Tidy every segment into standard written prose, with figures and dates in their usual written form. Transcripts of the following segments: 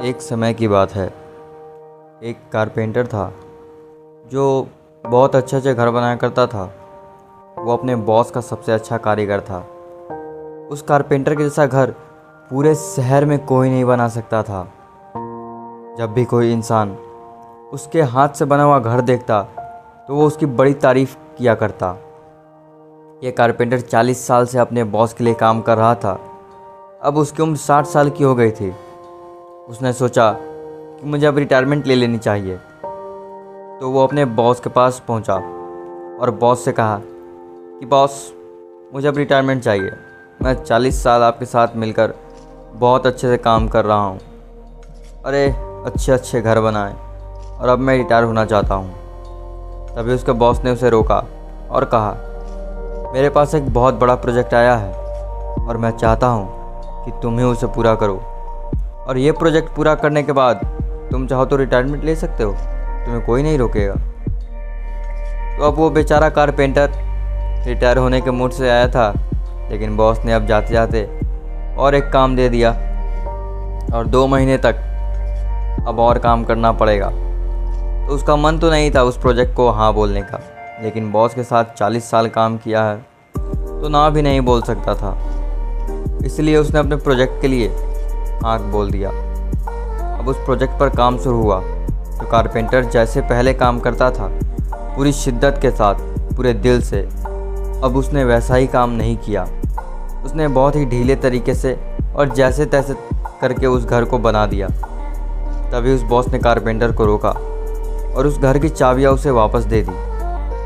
एक समय की बात है। एक कारपेंटर था जो बहुत अच्छे अच्छे घर बनाया करता था। वो अपने बॉस का सबसे अच्छा कारीगर था। उस कारपेंटर के जैसा घर पूरे शहर में कोई नहीं बना सकता था। जब भी कोई इंसान उसके हाथ से बना हुआ घर देखता तो वो उसकी बड़ी तारीफ किया करता। ये कारपेंटर 40 साल से अपने बॉस के लिए काम कर रहा था। अब उसकी उम्र 60 साल की हो गई थी। उसने सोचा कि मुझे अब रिटायरमेंट ले लेनी चाहिए। तो वो अपने बॉस के पास पहुंचा और बॉस से कहा कि बॉस, मुझे अब रिटायरमेंट चाहिए। मैं 40 साल आपके साथ मिलकर बहुत अच्छे से काम कर रहा हूं। अरे अच्छे अच्छे घर बनाए और अब मैं रिटायर होना चाहता हूं। तभी उसके बॉस ने उसे रोका और कहा, मेरे पास एक बहुत बड़ा प्रोजेक्ट आया है और मैं चाहता हूं कि तुम ही उसे पूरा करो। और ये प्रोजेक्ट पूरा करने के बाद तुम चाहो तो रिटायरमेंट ले सकते हो, तुम्हें कोई नहीं रोकेगा। तो अब वो बेचारा कारपेंटर रिटायर होने के मूड से आया था, लेकिन बॉस ने अब जाते जाते और एक काम दे दिया और 2 महीने तक अब और काम करना पड़ेगा। तो उसका मन तो नहीं था उस प्रोजेक्ट को हाँ बोलने का, लेकिन बॉस के साथ 40 साल काम किया है तो ना भी नहीं बोल सकता था। इसलिए उसने अपने प्रोजेक्ट के लिए हाँ बोल दिया। अब उस प्रोजेक्ट पर काम शुरू हुआ। तो कारपेंटर जैसे पहले काम करता था पूरी शिद्दत के साथ, पूरे दिल से, अब उसने वैसा ही काम नहीं किया। उसने बहुत ही ढीले तरीके से और जैसे तैसे करके उस घर को बना दिया। तभी उस बॉस ने कारपेंटर को रोका और उस घर की चाबियाँ उसे वापस दे दी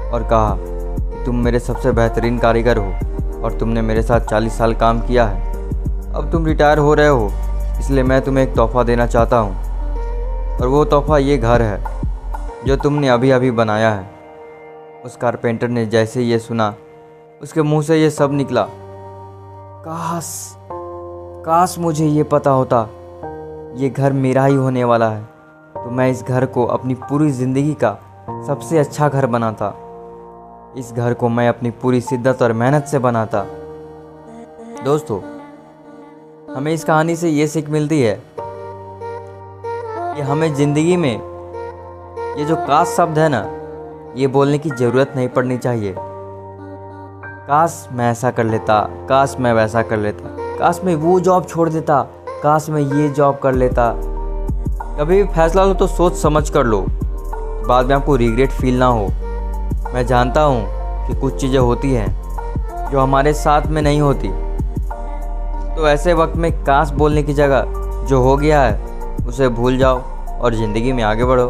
और कहा कि तुम मेरे सबसे बेहतरीन कारीगर हो और तुमने मेरे साथ 40 साल काम किया है। अब तुम रिटायर हो रहे हो, इसलिए मैं तुम्हें एक तोहफ़ा देना चाहता हूँ और वो तोहफ़ा ये घर है जो तुमने अभी अभी बनाया है। उस कारपेंटर ने जैसे ये सुना उसके मुंह से ये सब निकला, काश काश मुझे ये पता होता ये घर मेरा ही होने वाला है तो मैं इस घर को अपनी पूरी ज़िंदगी का सबसे अच्छा घर बनाता। इस घर को मैं अपनी पूरी शिद्दत और मेहनत से बनाता। दोस्तों, हमें इस कहानी से ये सीख मिलती है कि हमें ज़िंदगी में ये जो काश शब्द है ना, ये बोलने की ज़रूरत नहीं पड़नी चाहिए। काश मैं ऐसा कर लेता, काश मैं वैसा कर लेता, काश मैं वो जॉब छोड़ देता, काश मैं ये जॉब कर लेता। कभी भी फैसला लो तो सोच समझ कर लो, बाद में आपको रिग्रेट फील ना हो। मैं जानता हूँ कि कुछ चीज़ें होती हैं जो हमारे साथ में नहीं होती, तो ऐसे वक्त में काश बोलने की जगह जो हो गया है उसे भूल जाओ और ज़िंदगी में आगे बढ़ो,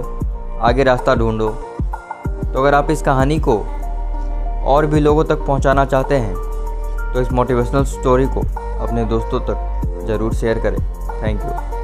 आगे रास्ता ढूंढो। तो अगर आप इस कहानी को और भी लोगों तक पहुंचाना चाहते हैं तो इस मोटिवेशनल स्टोरी को अपने दोस्तों तक ज़रूर शेयर करें। Thank you.